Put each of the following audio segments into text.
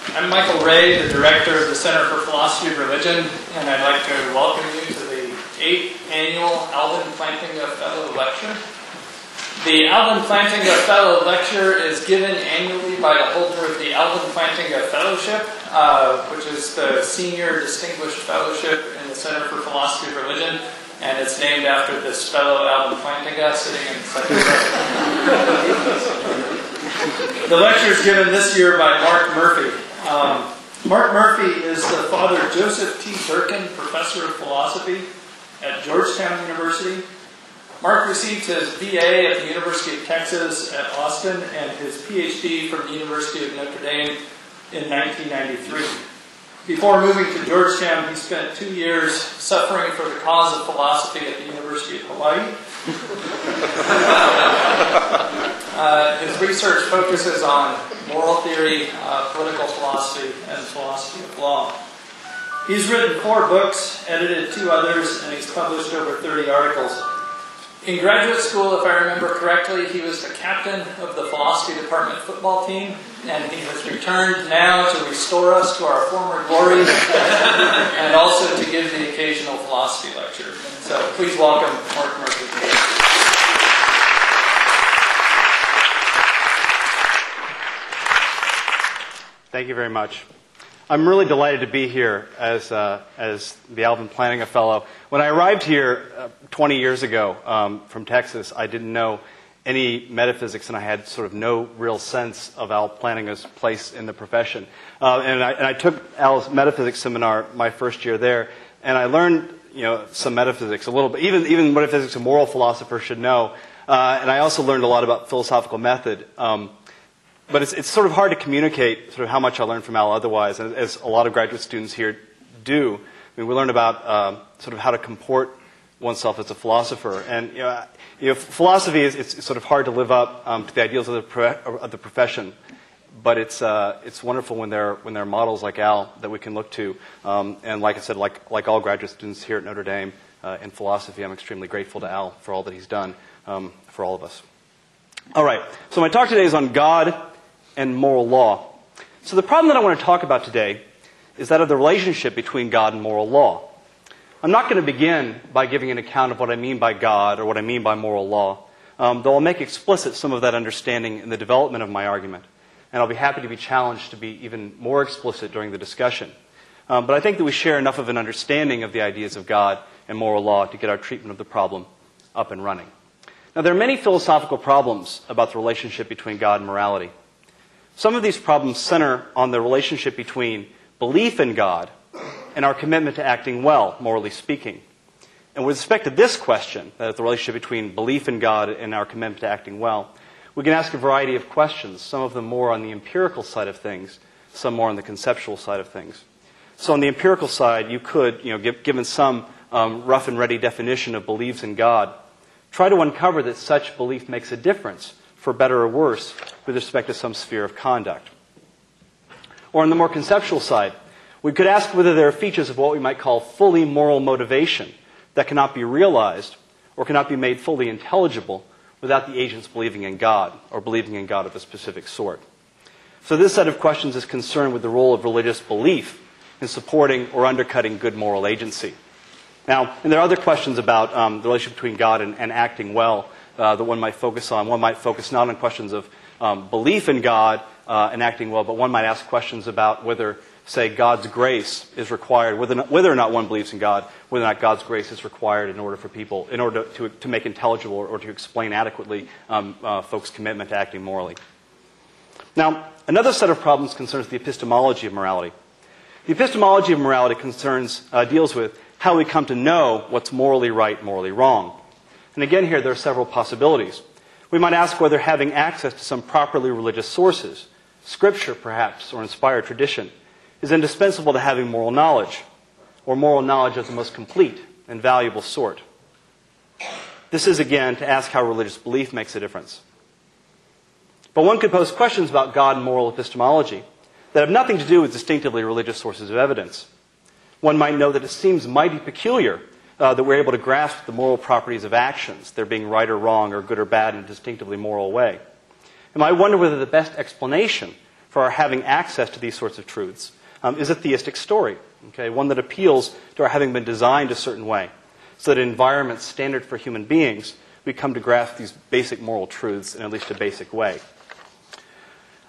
I'm Michael Ray, the director of the Center for Philosophy of Religion, and I'd like to welcome you to the 8th annual Alvin Plantinga Fellow Lecture. The Alvin Plantinga Fellow Lecture is given annually by the holder of the Alvin Plantinga Fellowship, which is the Senior Distinguished Fellowship in the Center for Philosophy of Religion, and it's named after this fellow Alvin Plantinga sitting in the second row. The lecture is given this year by Mark Murphy. Mark Murphy is the Father Joseph T. Durkin Professor of Philosophy at Georgetown University. Mark received his BA at the University of Texas at Austin and his PhD from the University of Notre Dame in 1993. Before moving to Georgetown, he spent 2 years suffering for the cause of philosophy at the University of Hawaii. His research focuses on moral theory, political philosophy, and philosophy of law. He's written 4 books, edited 2 others, and he's published over 30 articles. In graduate school, if I remember correctly, he was the captain of the philosophy department football team, and he has returned now to restore us to our former glory and also to give the occasional philosophy lecture. So please welcome Mark Murphy. Thank you very much. I'm really delighted to be here as the Alvin Plantinga Fellow. When I arrived here 20 years ago from Texas, I didn't know any metaphysics, and I had sort of no real sense of Al Plantinga's place in the profession. And I took Al's metaphysics seminar my first year there, and I learned some metaphysics, a little bit, even metaphysics a moral philosopher should know. And I also learned a lot about philosophical method. But it's sort of hard to communicate sort of how much I learned from Al otherwise, as a lot of graduate students here do. I mean, we learn about sort of how to comport oneself as a philosopher. And philosophy it's sort of hard to live up to the ideals of the profession. But it's wonderful when there are models like Al that we can look to. And like I said, like all graduate students here at Notre Dame in philosophy, I'm extremely grateful to Al for all that he's done for all of us. All right. So my talk today is on God and moral law. So the problem that I want to talk about today is that of the relationship between God and moral law. I'm not going to begin by giving an account of what I mean by God or what I mean by moral law, though I'll make explicit some of that understanding in the development of my argument. And I'll be happy to be challenged to be even more explicit during the discussion. But I think that we share enough of an understanding of the ideas of God and moral law to get our treatment of the problem up and running. Now, there are many philosophical problems about the relationship between God and morality. Some of these problems center on the relationship between belief in God and our commitment to acting well, morally speaking. And with respect to this question, that is the relationship between belief in God and our commitment to acting well, we can ask a variety of questions, some of them more on the empirical side of things, some more on the conceptual side of things. So on the empirical side, you could, given some rough and ready definition of beliefs in God, try to uncover that such belief makes a difference, for better or worse, with respect to some sphere of conduct. Or on the more conceptual side, we could ask whether there are features of what we might call fully moral motivation that cannot be realized or cannot be made fully intelligible without the agents believing in God or believing in God of a specific sort. So this set of questions is concerned with the role of religious belief in supporting or undercutting good moral agency. Now, and there are other questions about the relationship between God and acting well that one might focus on. One might focus not on questions of belief in God and acting well, but one might ask questions about whether, say, God's grace is required, whether or not one believes in God, whether or not God's grace is required in order for people, in order to make intelligible or to explain adequately folks' commitment to acting morally. Now, another set of problems concerns the epistemology of morality. The epistemology of morality deals with how we come to know what's morally right, morally wrong. And again here, there are several possibilities. We might ask whether having access to some properly religious sources, scripture perhaps, or inspired tradition, is indispensable to having moral knowledge, or moral knowledge of the most complete and valuable sort. This is, again, to ask how religious belief makes a difference. But one could pose questions about God and moral epistemology that have nothing to do with distinctively religious sources of evidence. One might know that it seems mighty peculiar that we're able to grasp the moral properties of actions, their being right or wrong or good or bad in a distinctively moral way. And I wonder whether the best explanation for our having access to these sorts of truths is a theistic story, okay? One that appeals to our having been designed a certain way, so that environment's standard for human beings, we come to grasp these basic moral truths in at least a basic way.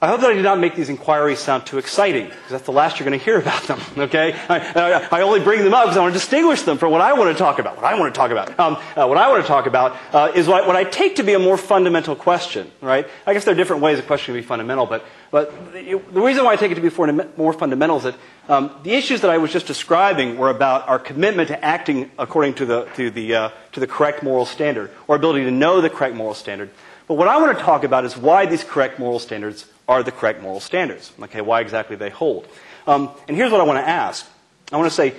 I hope that I did not make these inquiries sound too exciting, because that's the last you're going to hear about them, okay? I only bring them up because I want to distinguish them from what I want to talk about. What I want to talk about is what I take to be a more fundamental question, right? I guess there are different ways a question can be fundamental, but the reason why I take it to be more fundamental is that the issues that I was just describing were about our commitment to acting according to the correct moral standard, or ability to know the correct moral standard. But what I want to talk about is why these correct moral standards are the correct moral standards. Okay, why exactly they hold. And here's what I want to ask. I want to say,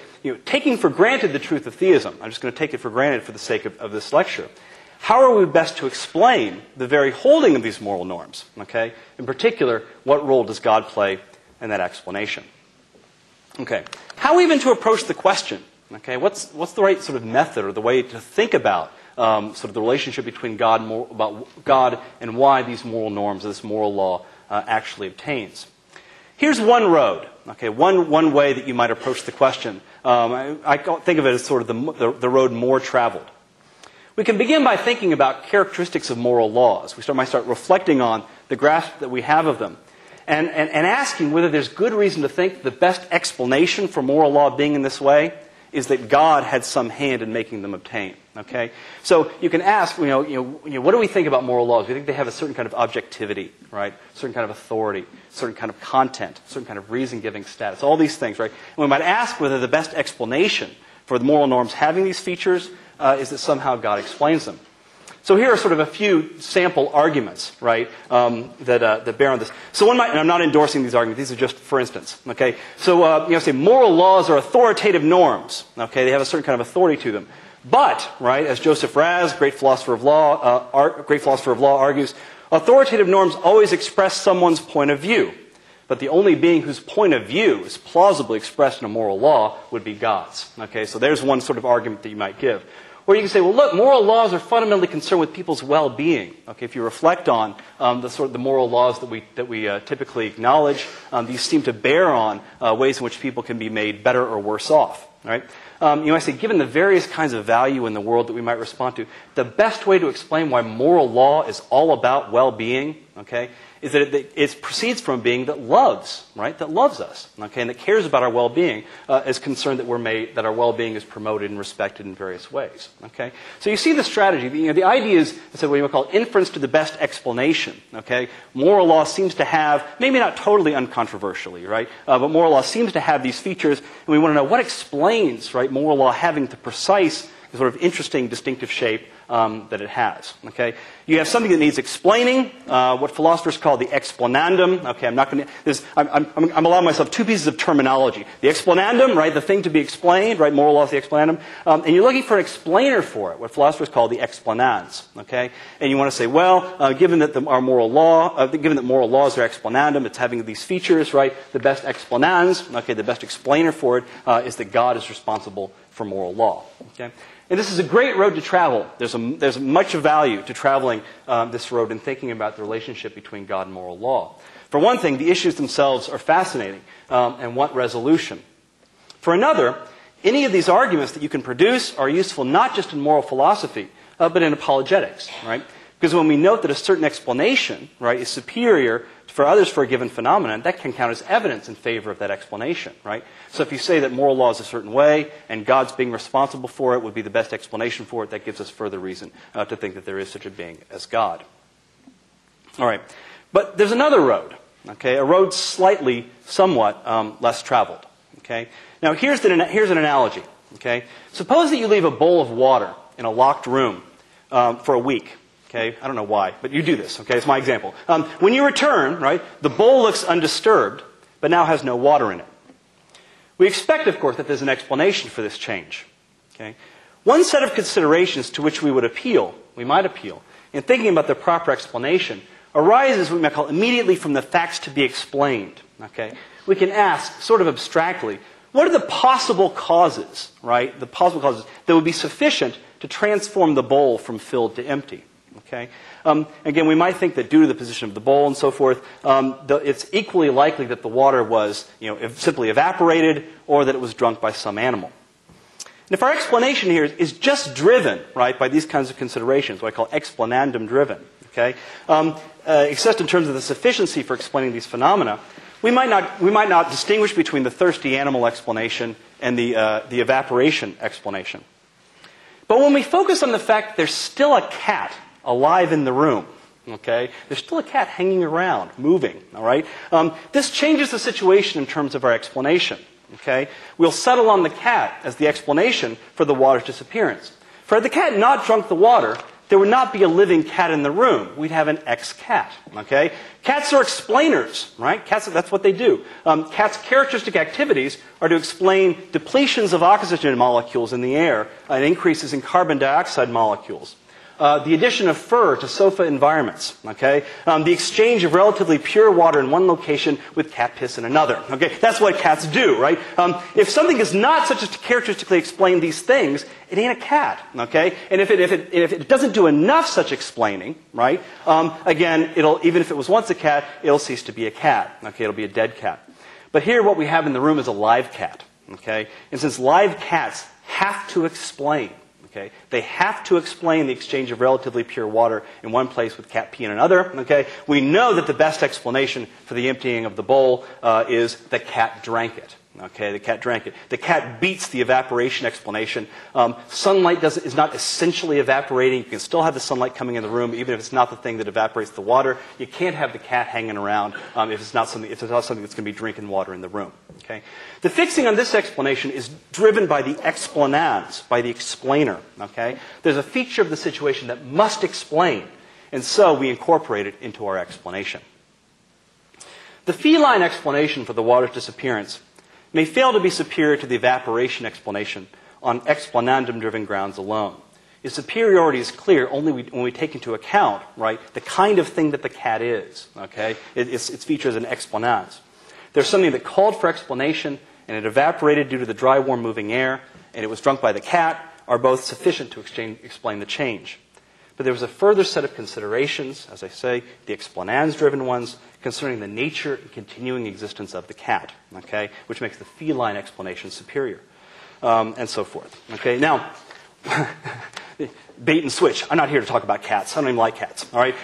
taking for granted the truth of theism, I'm just going to take it for granted for the sake of this lecture. How are we best to explain the very holding of these moral norms? Okay, in particular, what role does God play in that explanation? Okay, how even to approach the question? Okay, what's the right sort of method or the way to think about sort of the relationship between God and why these moral norms, this moral law, actually obtains. Here's one road, okay, one way that you might approach the question. I think of it as sort of the road more traveled. We can begin by thinking about characteristics of moral laws. We might start reflecting on the grasp that we have of them and asking whether there's good reason to think the best explanation for moral law being in this way is that God had some hand in making them obtain. Okay, so you can ask, what do we think about moral laws? We think they have a certain kind of objectivity, right? A certain kind of authority, a certain kind of content, a certain kind of reason-giving status. All these things, right? And we might ask whether the best explanation for the moral norms having these features is that somehow God explains them. So here are sort of a few sample arguments, right, that bear on this. So one might, and I'm not endorsing these arguments, these are just for instance, okay? So, say moral laws are authoritative norms, okay? They have a certain kind of authority to them. But, right, as Joseph Raz, great philosopher of law argues, authoritative norms always express someone's point of view. But the only being whose point of view is plausibly expressed in a moral law would be God's. Okay, so there's one sort of argument that you might give. Or you can say, well, look, moral laws are fundamentally concerned with people's well-being. Okay, if you reflect on the moral laws that we typically acknowledge, these seem to bear on ways in which people can be made better or worse off. Right? I say, given the various kinds of value in the world that we might respond to, the best way to explain why moral law is all about well-being, okay, is that it proceeds from a being that loves, right, that loves us, okay, and that cares about our well-being, is concerned that our well-being is promoted and respected in various ways, okay. So you see the strategy. The idea is what we would call inference to the best explanation, okay. Moral law seems to have, maybe not totally uncontroversially, right, but moral law seems to have these features, and we want to know what explains, right, moral law having the precise, sort of interesting, distinctive shape that it has. Okay, you have something that needs explaining. What philosophers call the explanandum. Okay, I'm not going to. I'm allowing myself two pieces of terminology: the explanandum, right, the thing to be explained, right, moral law is the explanandum, and you're looking for an explainer for it. What philosophers call the explanans. Okay, and you want to say, well, given that moral laws are explanandum, it's having these features, right? The best explanans, okay, the best explainer for it is that God is responsible for moral law. Okay. And this is a great road to travel. There's much value to traveling this road and thinking about the relationship between God and moral law. For one thing, the issues themselves are fascinating and want resolution. For another, any of these arguments that you can produce are useful not just in moral philosophy, but in apologetics, right? Because when we note that a certain explanation, right, is superior for others for a given phenomenon, that can count as evidence in favor of that explanation, right? So if you say that moral law is a certain way and God's being responsible for it would be the best explanation for it, that gives us further reason to think that there is such a being as God. All right. But there's another road, okay, a road somewhat less traveled, okay? Now here's an analogy, okay? Suppose that you leave a bowl of water in a locked room for a week. Okay, I don't know why, but you do this. Okay, it's my example. When you return, right, the bowl looks undisturbed, but now has no water in it. We expect, of course, that there's an explanation for this change. Okay, one set of considerations to which we might appeal, in thinking about the proper explanation, arises what we might call immediately from the facts to be explained. Okay, we can ask, sort of abstractly, what are the possible causes, right, the possible causes that would be sufficient to transform the bowl from filled to empty? Okay? Again, we might think that due to the position of the bowl and so forth, it's equally likely that the water was simply evaporated or that it was drunk by some animal. And if our explanation here is just driven, right, by these kinds of considerations, what I call explanandum-driven, okay, except in terms of the sufficiency for explaining these phenomena, we might not distinguish between the thirsty animal explanation and the evaporation explanation. But when we focus on the fact that there's still a cat alive in the room, okay, there's still a cat hanging around, moving, all right, this changes the situation in terms of our explanation. Okay? We'll settle on the cat as the explanation for the water's disappearance. For had the cat not drunk the water, there would not be a living cat in the room. We'd have an ex-cat. Okay? Cats are explainers, right? Cats, that's what they do. Cats' characteristic activities are to explain depletions of oxygen molecules in the air and increases in carbon dioxide molecules. The addition of fur to sofa environments, okay? The exchange of relatively pure water in one location with cat piss in another, okay? That's what cats do, right? If something is not such as to characteristically explain these things, it ain't a cat, okay? And if it doesn't do enough such explaining, right? Again, even if it was once a cat, it'll cease to be a cat, okay? It'll be a dead cat. But here, what we have in the room is a live cat, okay? And since live cats have to explain, okay, they have to explain the exchange of relatively pure water in one place with cat pee in another. Okay, we know that the best explanation for the emptying of the bowl is the cat drank it. Okay, the cat drank it. The cat beats the evaporation explanation. Sunlight is not essentially evaporating. You can still have the sunlight coming in the room, even if it's not the thing that evaporates the water. You can't have the cat hanging around if it's not something that's going to be drinking water in the room. Okay, the fixing on this explanation is driven by the explanans, by the explainer. Okay, there's a feature of the situation that must explain, and so we incorporate it into our explanation. The feline explanation for the water's disappearance may fail to be superior to the evaporation explanation on explanandum-driven grounds alone. Its superiority is clear only when we take into account, right, the kind of thing that the cat is. Okay, its features and explanans. There's something that called for explanation, and it evaporated due to the dry, warm, moving air, and it was drunk by the cat, are both sufficient to explain the change. But there was a further set of considerations, as I say, the Explanans-driven ones, concerning the nature and continuing existence of the cat, okay, which makes the feline explanation superior, and so forth. Okay, now, bait and switch. I'm not here to talk about cats. I don't even like cats. All right.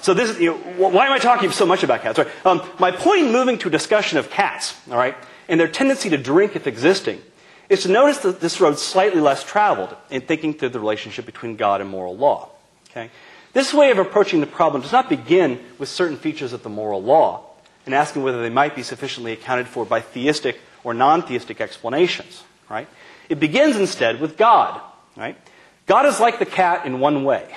So this is, why am I talking so much about cats? Right? My point in moving to a discussion of cats, all right, and their tendency to drink if existing, is to notice that this road's slightly less traveled in thinking through the relationship between God and moral law. Okay? This way of approaching the problem does not begin with certain features of the moral law and asking whether they might be sufficiently accounted for by theistic or non-theistic explanations. Right? It begins instead with God. Right? God is like the cat in one way.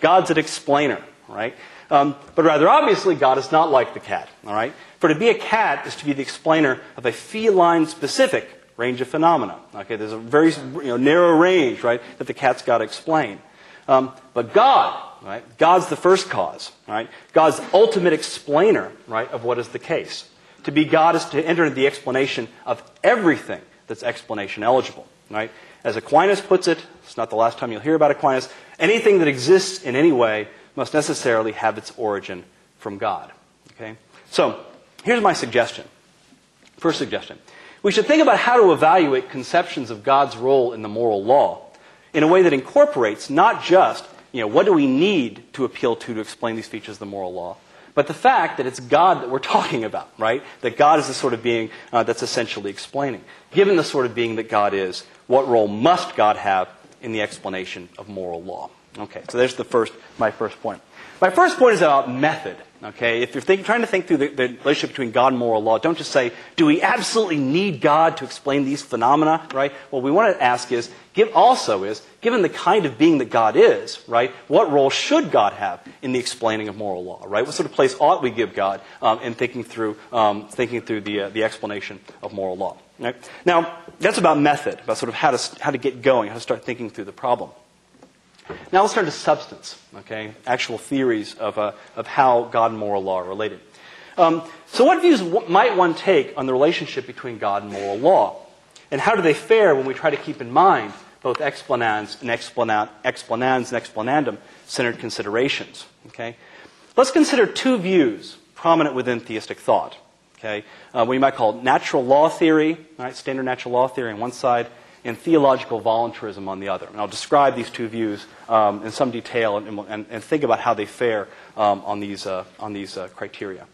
God's an explainer. Right? But rather obviously, God is not like the cat. All right? For to be a cat is to be the explainer of a feline-specific range of phenomena. Okay? There's a very narrow range, right, that the cat's got to explain. But God, right, God's the first cause, right? God's ultimate explainer, right, of what is the case. To be God is to enter into the explanation of everything that's explanation eligible, right? As Aquinas puts it, it's not the last time you'll hear about Aquinas, anything that exists in any way must necessarily have its origin from God. Okay? So, here's my suggestion. First suggestion. We should think about how to evaluate conceptions of God's role in the moral law in a way that incorporates not just, what do we need to appeal to explain these features of the moral law, but the fact that it's God that we're talking about, right? That God is the sort of being that's essentially explaining. Given the sort of being that God is, what role must God have in the explanation of moral law? Okay, so there's my first point. My first point is about method. Okay, if you're trying to think through the relationship between God and moral law, don't just say, do we absolutely need God to explain these phenomena, right? What we want to ask is, given the kind of being that God is, right, what role should God have in the explaining of moral law, right? What sort of place ought we give God in thinking through the explanation of moral law? Right? Now, that's about method, about sort of how to get going, how to start thinking through the problem. Now let's turn to substance, okay? Actual theories of how God and moral law are related. So what views might one take on the relationship between God and moral law? And how do they fare when we try to keep in mind both explanans and explanans and explanandum-centered considerations. Okay? Let's consider two views prominent within theistic thought. Okay? What you might call natural law theory, right, standard natural law theory on one side, and theological voluntarism on the other. And I'll describe these two views in some detail and think about how they fare on these criteria.